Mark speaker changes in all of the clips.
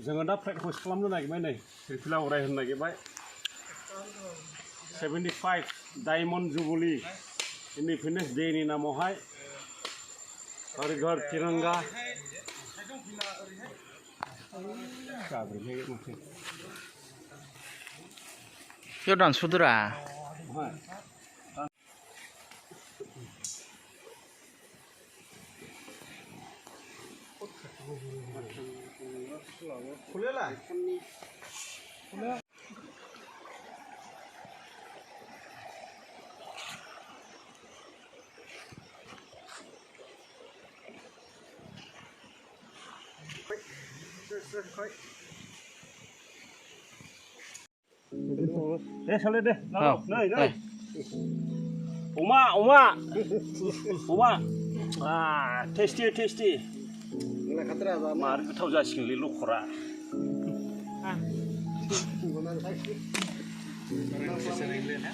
Speaker 1: जोङो दा प्रेक्टिस खालामनो नागिरबाय नै रिफिलाव रायहोनो नागिरबाय 75 डायमन्ड जुबली इंडिपेंडेंस डे नि नामावहाय हर घर तिरंगा
Speaker 2: यो डान्स सुदरा
Speaker 1: खुलेला deh soleh deh nih Uma tasty mari goथाव जासिगोनलै लखरा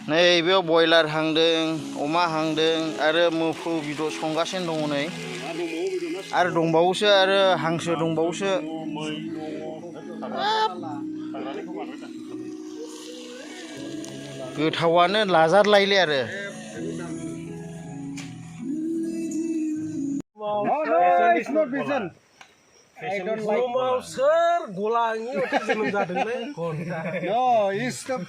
Speaker 2: नै बेयाव बयलार हांदों अमा हांदों आरो मोफौ बेदर संगासिनो दङ नै आरो दंबावोसो आरो हांसो दंबावोसो गोथावानो लाजारलायले आरो
Speaker 1: I don't like sir golangi oke zaman jadongle
Speaker 3: No, it's the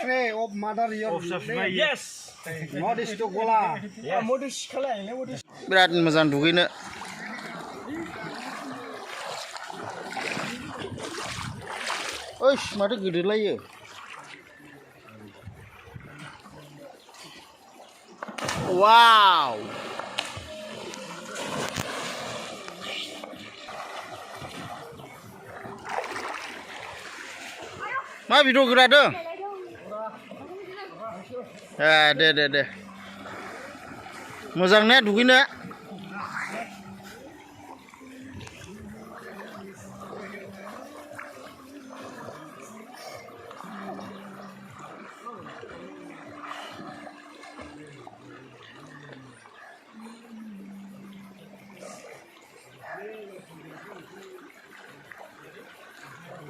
Speaker 3: prey of mother your
Speaker 1: yes
Speaker 3: modis to gola
Speaker 1: modis खालायले modis
Speaker 2: बिराद मोजां दुगैनो ओइस माथो गोदोलायो वाव मा भिडिअ गोरादों दे मोजां ने दुगैनो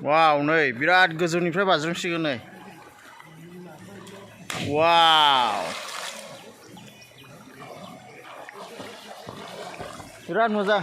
Speaker 2: वाव नै बिराद गोजौनिफ्राय बाज्रुमसिगोन नै वाव बिराद मोजां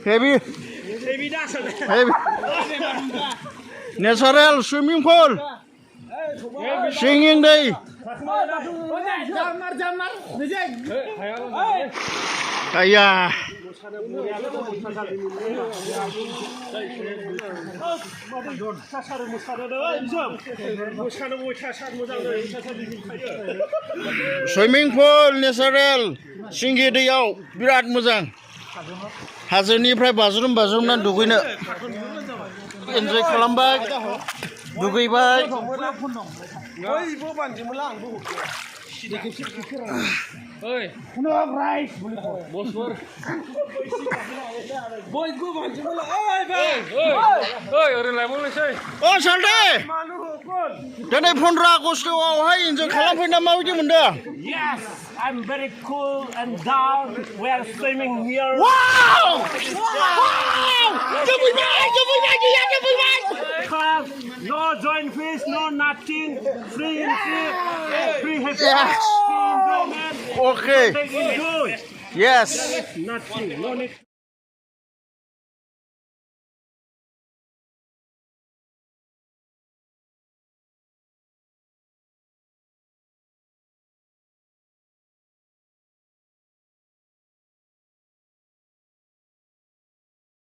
Speaker 2: Heavy natural swimming pool singing day ayah swimming pool natural singi dwiyao birat मोजां हाजोनिफ्राय बाज्रुमना दुगैनो एन्जय खालामबाय दुगैबाय
Speaker 1: Oi.
Speaker 3: No rice.
Speaker 1: Bos Bor. Boy go bantu bola. Oi, orang lain boleh sih.
Speaker 2: अ सालथे
Speaker 1: Manu kon.
Speaker 2: दिनै 15 आगस्टआवहाय इन्जय खालामफैना माबायदि मोनदों?
Speaker 4: Yes, I'm very cool and down. We are swimming here.
Speaker 2: वाव! जहwibai गैया जहwibai!
Speaker 4: Class, no joint fees, no nothing. Free and free. Free happy.
Speaker 2: Yes.
Speaker 4: Free enjoyment.
Speaker 2: Okay.
Speaker 4: Take enjoy.
Speaker 2: Yes.
Speaker 4: Nothing. No need.